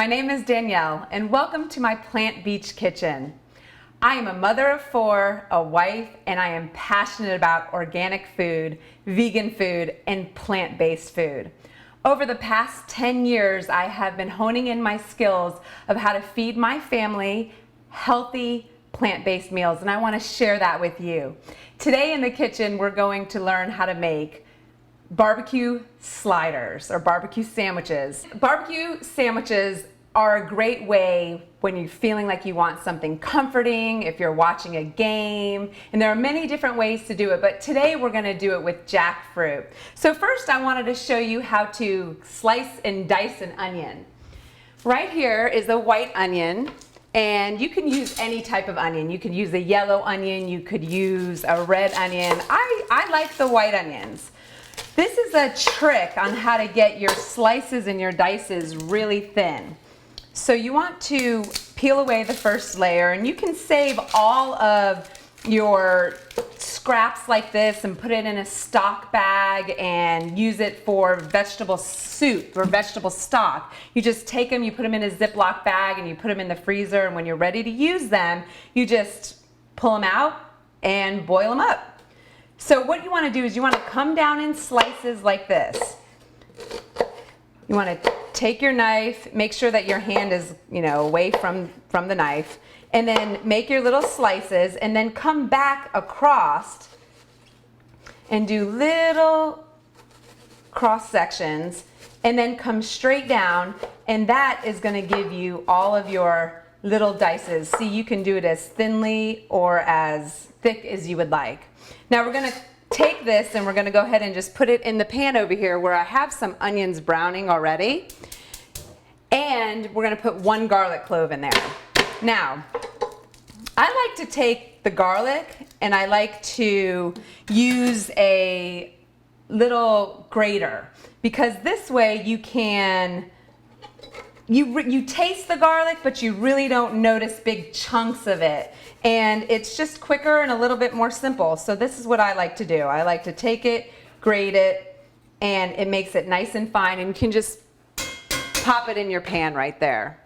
My name is Danielle and welcome to my Plant Beach Kitchen. I am a mother of 4, a wife, and I am passionate about organic food, vegan food, and plant-based food. Over the past 10 years, I have been honing in my skills of how to feed my family healthy, plant-based meals, and I want to share that with you. Today in the kitchen, we're going to learn how to make barbecue sliders or barbecue sandwiches. Barbecue sandwiches are a great way when you're feeling like you want something comforting, if you're watching a game, and there are many different ways to do it, but today we're going to do it with jackfruit. So first I wanted to show you how to slice and dice an onion. Right here is a white onion, and you can use any type of onion. You could use a yellow onion, you could use a red onion. I like the white onions. This is a trick on how to get your slices and your dices really thin. So you want to peel away the first layer, and you can save all of your scraps like this and put it in a stock bag and use it for vegetable soup or vegetable stock. You just take them, you put them in a Ziploc bag, and you put them in the freezer, and when you're ready to use them, you just pull them out and boil them up. So what you want to do is you want to come down in slices like this. You want to take your knife, make sure that your hand is, away from the knife, and then make your little slices, and then come back across and do little cross sections, and then come straight down, and that is going to give you all of your little dices. See, you can do it as thinly or as thick as you would like. Now we're going to take this and we're going to go ahead and just put it in the pan over here where I have some onions browning already. And we're going to put 1 garlic clove in there. Now, I like to take the garlic and I like to use a little grater, because this way you can you taste the garlic, but you really don't notice big chunks of it. And it's just quicker and a little bit more simple. So this is what I like to do. I like to take it, grate it, and it makes it nice and fine. And you can just pop it in your pan right there.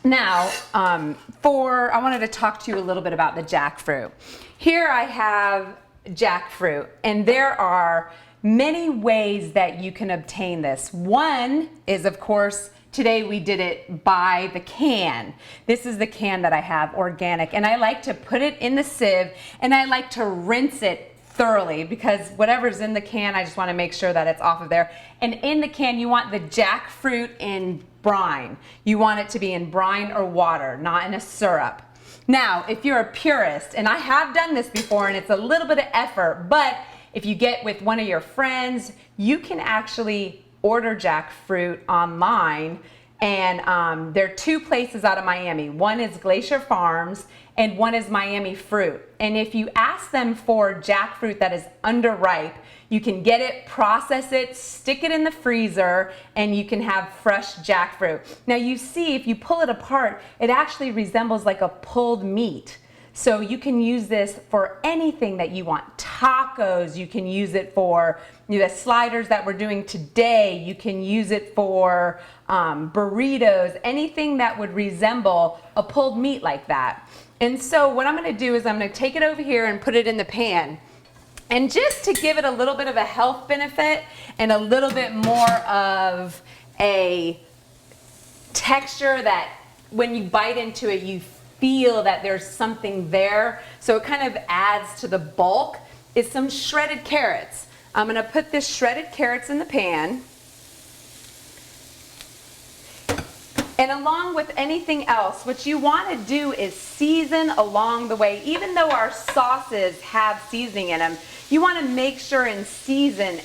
Now, I wanted to talk to you a little bit about the jackfruit. Here I have jackfruit, and there are many ways that you can obtain this. One is, of course, today we did it by the can. This is the can that I have, organic, and I like to put it in the sieve and I like to rinse it thoroughly, because whatever's in the can, I just want to make sure that it's off of there. And in the can, you want the jackfruit in brine. You want it to be in brine or water, not in a syrup. Now, if you're a purist, and I have done this before and it's a little bit of effort, but if you get with one of your friends, you can actually order jackfruit online, and there are 2 places out of Miami. One is Glacier Farms and one is Miami Fruit. And if you ask them for jackfruit that is underripe, you can get it, process it, stick it in the freezer, and you can have fresh jackfruit. Now you see, if you pull it apart, it actually resembles like a pulled meat. So you can use this for anything that you want. Tacos, you can use it for the sliders that we're doing today. You can use it for burritos, anything that would resemble a pulled meat like that. And so what I'm going to do is I'm going to take it over here and put it in the pan. And just to give it a little bit of a health benefit and a little bit more of a texture that when you bite into it, you feel that there's something there, so it kind of adds to the bulk, is some shredded carrots. I'm going to put this shredded carrots in the pan. And along with anything else, what you want to do is season along the way. Even though our sauces have seasoning in them, you want to make sure and season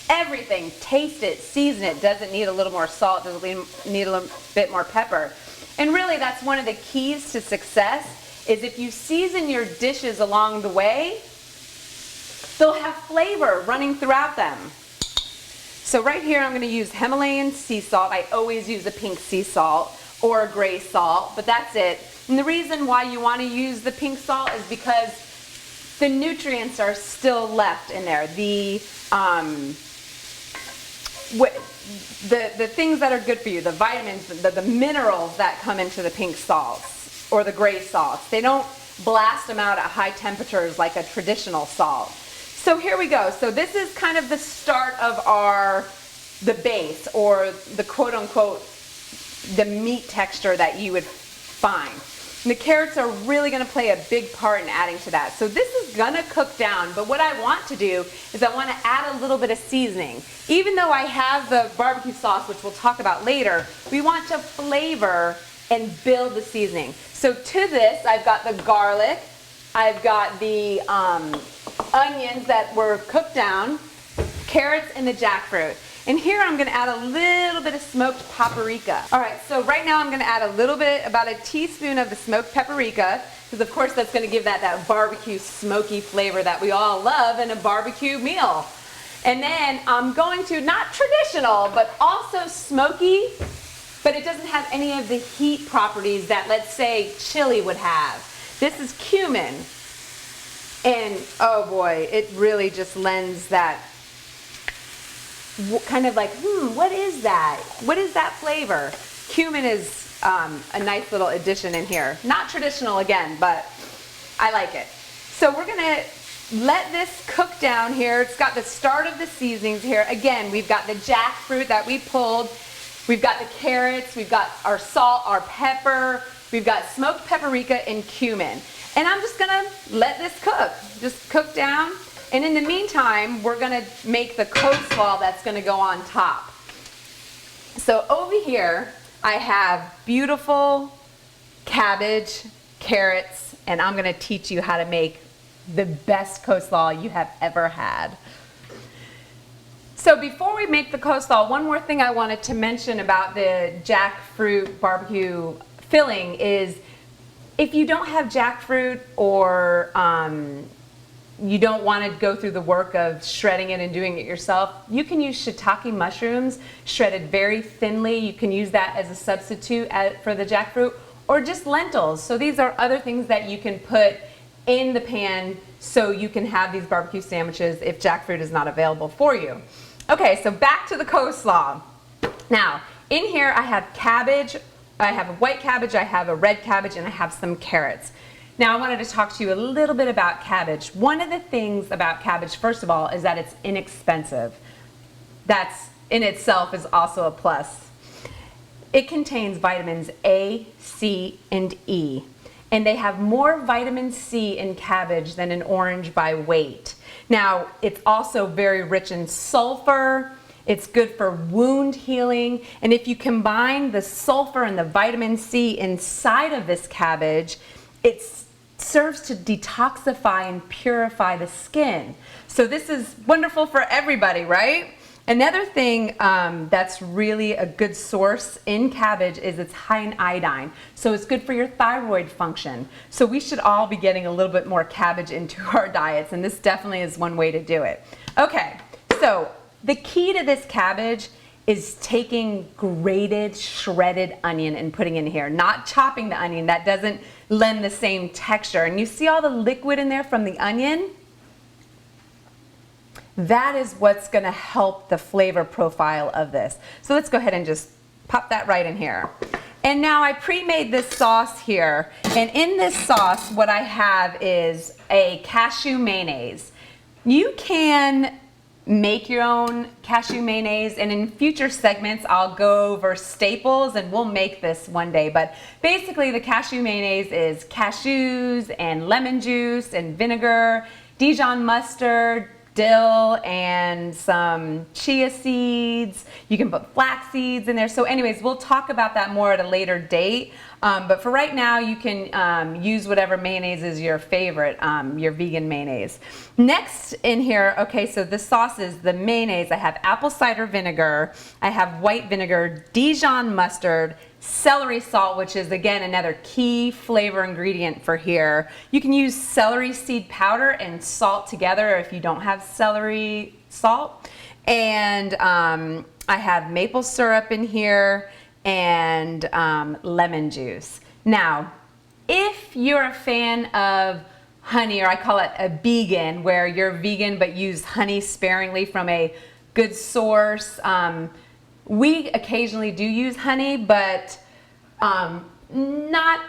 everything. Taste it, season it. Does it need a little more salt? Does it need a little bit more pepper? And really, that's one of the keys to success, is if you season your dishes along the way, they'll have flavor running throughout them. So right here, I'm going to use Himalayan sea salt. I always use a pink sea salt or a gray salt, but that's it. And the reason why you want to use the pink salt is because the nutrients are still left in there. The the things that are good for you, the vitamins, the minerals that come into the pink salts or the gray salts, they don't blast them out at high temperatures like a traditional salt. So here we go. So this is kind of the start of the base, or the quote unquote, the meat texture that you would find. And the carrots are really gonna play a big part in adding to that. So this is gonna cook down, but what I want to do is I wanna add a little bit of seasoning. Even though I have the barbecue sauce, which we'll talk about later, we want to flavor and build the seasoning. So to this, I've got the garlic, I've got the onions that were cooked down, carrots, and the jackfruit. And here I'm gonna add a little bit of smoked paprika. All right, so right now I'm gonna add a little bit, about a teaspoon of the smoked paprika, because of course that's gonna give that barbecue smoky flavor that we all love in a barbecue meal. And then I'm going to, not traditional, but also smoky, but it doesn't have any of the heat properties that, let's say, chili would have. This is cumin. And oh boy, it really just lends that kind of like, what is that? What is that flavor? Cumin is a nice little addition in here. Not traditional again, but I like it. So we're gonna let this cook down here. It's got the start of the seasonings here. Again, we've got the jackfruit that we pulled. We've got the carrots, we've got our salt, our pepper, we've got smoked paprika and cumin. And I'm just gonna let this cook, just cook down. And in the meantime, we're gonna make the coleslaw that's gonna go on top. So over here, I have beautiful cabbage, carrots, and I'm gonna teach you how to make the best coleslaw you have ever had. So before we make the coleslaw, one more thing I wanted to mention about the jackfruit barbecue filling is, if you don't have jackfruit, or you don't want to go through the work of shredding it and doing it yourself, you can use shiitake mushrooms shredded very thinly. You can use that as a substitute for the jackfruit, or just lentils. So these are other things that you can put in the pan so you can have these barbecue sandwiches if jackfruit is not available for you. Okay, so back to the coleslaw. Now, in here I have cabbage, I have a white cabbage, I have a red cabbage, and I have some carrots. Now I wanted to talk to you a little bit about cabbage. One of the things about cabbage, first of all, is that it's inexpensive. That's in itself is also a plus. It contains vitamins A, C, and E. And they have more vitamin C in cabbage than an orange by weight. Now, it's also very rich in sulfur. It's good for wound healing. And if you combine the sulfur and the vitamin C inside of this cabbage, it serves to detoxify and purify the skin. So this is wonderful for everybody, right? Another thing that's really a good source in cabbage is it's high in iodine. So it's good for your thyroid function. So we should all be getting a little bit more cabbage into our diets, and this definitely is one way to do it. Okay, so the key to this cabbage is taking grated, shredded onion and putting in here, not chopping the onion. That doesn't lend the same texture. And you see all the liquid in there from the onion? That is what's gonna help the flavor profile of this. So let's go ahead and just pop that right in here. And now I pre-made this sauce here. And in this sauce, what I have is a cashew mayonnaise. You can make your own cashew mayonnaise, and in future segments I'll go over staples, and we'll make this one day. But basically the cashew mayonnaise is cashews and lemon juice and vinegar, Dijon mustard, dill, and some chia seeds. You can put flax seeds in there. So anyways, we'll talk about that more at a later date. But for right now, you can use whatever mayonnaise is your favorite, your vegan mayonnaise. Next in here, okay, so the sauce is the mayonnaise. I have apple cider vinegar, I have white vinegar, Dijon mustard, celery salt, which is again another key flavor ingredient for here. You can use celery seed powder and salt together if you don't have celery salt. And I have maple syrup in here and lemon juice. Now, if you're a fan of honey, or I call it a vegan, where you're vegan but use honey sparingly from a good source. We occasionally do use honey, but not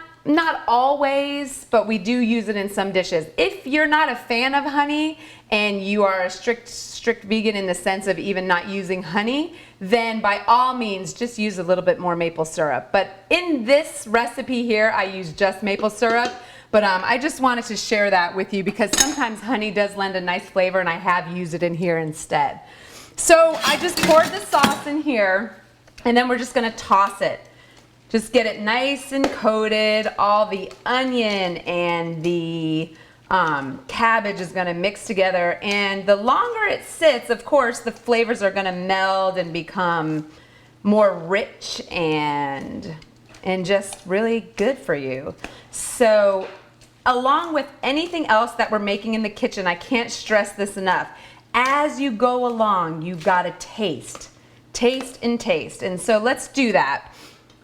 always, but we do use it in some dishes. If you're not a fan of honey and you are a strict vegan in the sense of even not using honey, then by all means just use a little bit more maple syrup. But in this recipe here, I use just maple syrup, but I just wanted to share that with you because sometimes honey does lend a nice flavor, and I have used it in here instead. So I just poured the sauce in here, and then we're just gonna toss it. Just get it nice and coated. All the onion and the cabbage is gonna mix together. And the longer it sits, of course, the flavors are gonna meld and become more rich and just really good for you. So along with anything else that we're making in the kitchen, I can't stress this enough. As you go along, you've gotta taste and taste. And so let's do that.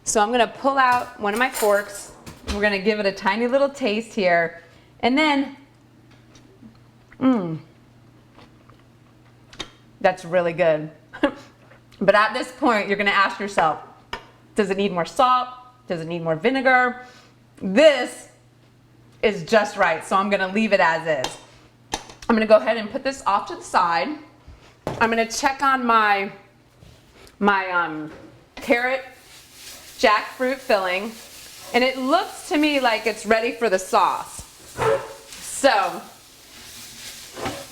So I'm gonna pull out one of my forks. We're gonna give it a tiny little taste here. And then, that's really good. But at this point, you're gonna ask yourself, does it need more salt? Does it need more vinegar? This is just right, so I'm gonna leave it as is. I'm gonna go ahead and put this off to the side. I'm gonna check on my carrot jackfruit filling, and it looks to me like it's ready for the sauce. So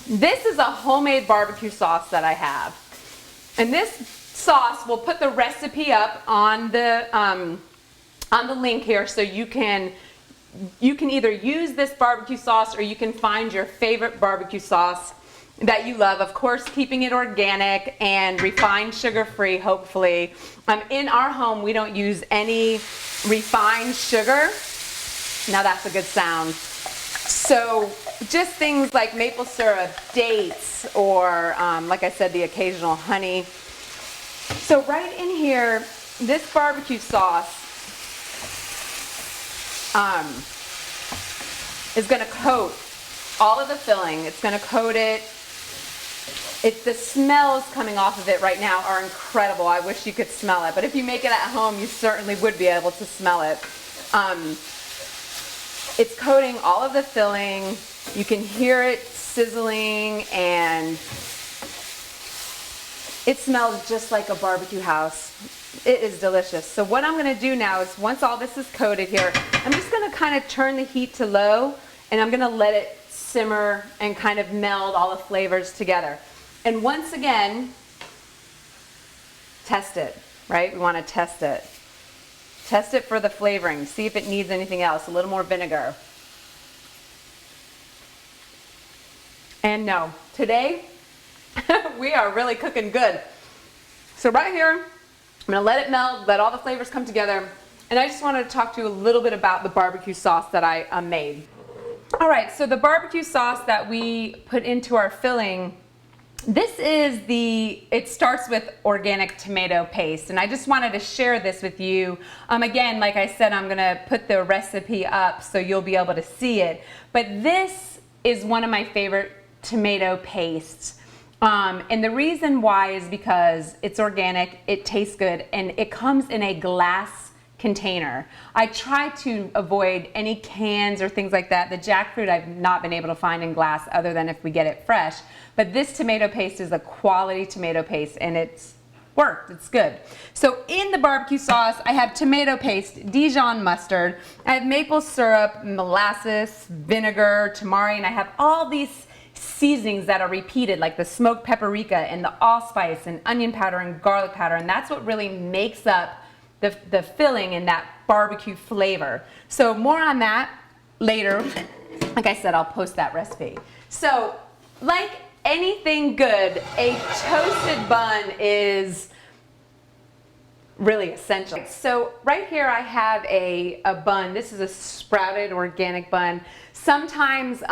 this is a homemade barbecue sauce that I have, and this sauce, we'll put the recipe up on the link here, so you can either use this barbecue sauce or you can find your favorite barbecue sauce that you love. Of course, keeping it organic and refined, sugar-free, hopefully. In our home, we don't use any refined sugar. Now that's a good sound. So just things like maple syrup, dates, or like I said, the occasional honey. So right in here, this barbecue sauce is gonna coat all of the filling. It's gonna coat it. The smells coming off of it right now are incredible. I wish you could smell it, but if you make it at home, you certainly would be able to smell it. It's coating all of the filling. You can hear it sizzling, and it smells just like a barbecue house. It is delicious. So what I'm gonna do now is, once all this is coated here, I'm just gonna kind of turn the heat to low, and I'm gonna let it simmer and kind of meld all the flavors together. And once again, test it, right? We want to test it. Test it for the flavoring. See if it needs anything else. A little more vinegar. And no, today we are really cooking good. So right here, I'm going to let it meld, let all the flavors come together. And I just wanted to talk to you a little bit about the barbecue sauce that I made. All right, so the barbecue sauce that we put into our filling, it starts with organic tomato paste, and I just wanted to share this with you. Again, like I said, I'm gonna put the recipe up so you'll be able to see it, but this is one of my favorite tomato pastes. And the reason why is because it's organic, it tastes good, and it comes in a glass container. I try to avoid any cans or things like that. The jackfruit I've not been able to find in glass other than if we get it fresh. But this tomato paste is a quality tomato paste, and it's worked. It's good. So in the barbecue sauce, I have tomato paste, Dijon mustard, I have maple syrup, molasses, vinegar, tamari, and I have all these seasonings that are repeated, like the smoked paprika and the allspice and onion powder and garlic powder, and that's what really makes up the filling and that barbecue flavor. So more on that later. Like I said, I'll post that recipe. So like anything good, a toasted bun is really essential. So right here I have a bun. This is a sprouted organic bun. Sometimes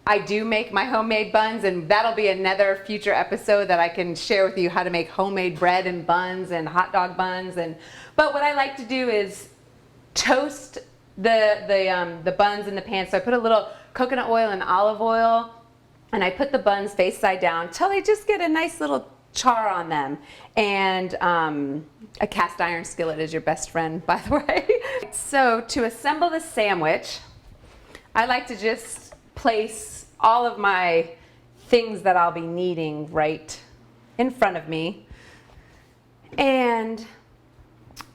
I do make my homemade buns, and that'll be another future episode that I can share with you how to make homemade bread and buns and hot dog buns. But what I like to do is toast the buns in the pan. So I put a little coconut oil and olive oil and I put the buns face side down till they just get a nice little char on them. And a cast iron skillet is your best friend, by the way. So to assemble the sandwich, I like to just place all of my things that I'll be needing right in front of me. And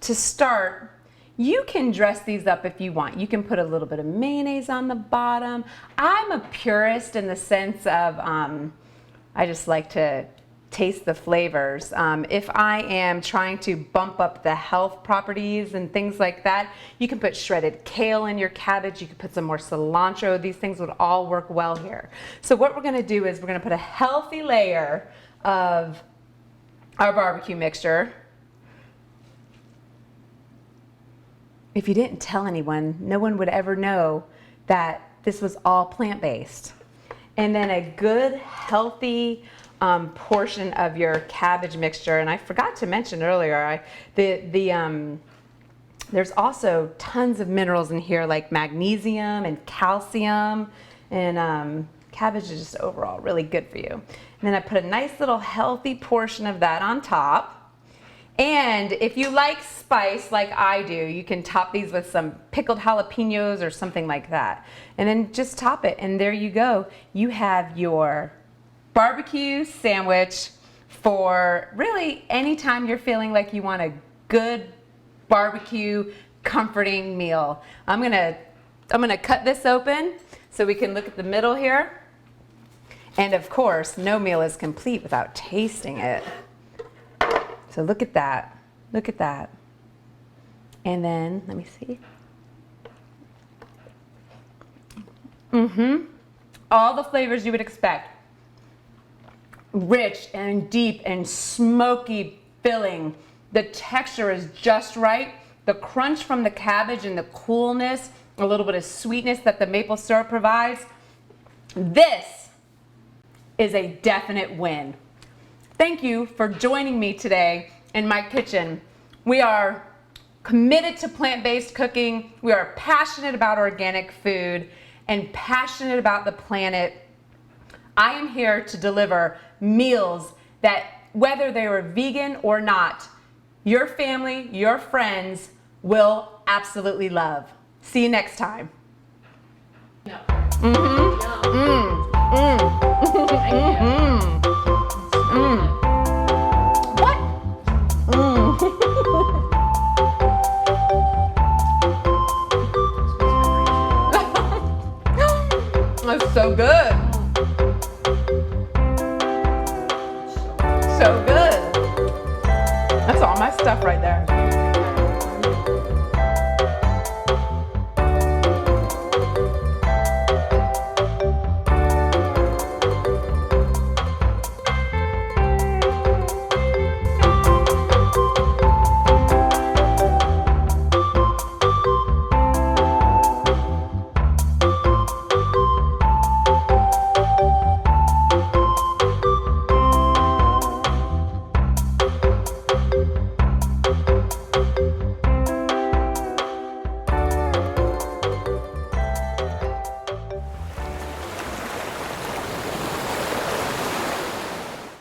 to start, you can dress these up if you want. You can put a little bit of mayonnaise on the bottom. I'm a purist in the sense of I just like to taste the flavors. If I am trying to bump up the health properties and things like that, you can put shredded kale in your cabbage. You can put some more cilantro. These things would all work well here. So what we're gonna do is we're gonna put a healthy layer of our barbecue mixture. If you didn't tell anyone, no one would ever know that this was all plant-based. And then a good, healthy portion of your cabbage mixture. And I forgot to mention earlier, there's also tons of minerals in here like magnesium and calcium, and cabbage is just overall really good for you. And then I put a nice little healthy portion of that on top. And if you like spice like I do, you can top these with some pickled jalapenos or something like that. And then just top it, and there you go. You have your barbecue sandwich for really anytime you're feeling like you want a good barbecue comforting meal. I'm gonna cut this open so we can look at the middle here. And of course, no meal is complete without tasting it. So look at that, look at that. And then, let me see. All the flavors you would expect. Rich and deep and smoky filling. The texture is just right. The crunch from the cabbage and the coolness, a little bit of sweetness that the maple syrup provides. This is a definite win. Thank you for joining me today in my kitchen. We are committed to plant-based cooking. We are passionate about organic food and passionate about the planet. I am here to deliver meals that, whether they are vegan or not, your family, your friends will absolutely love. See you next time. No. What? That's so good. So good. That's all my stuff right there.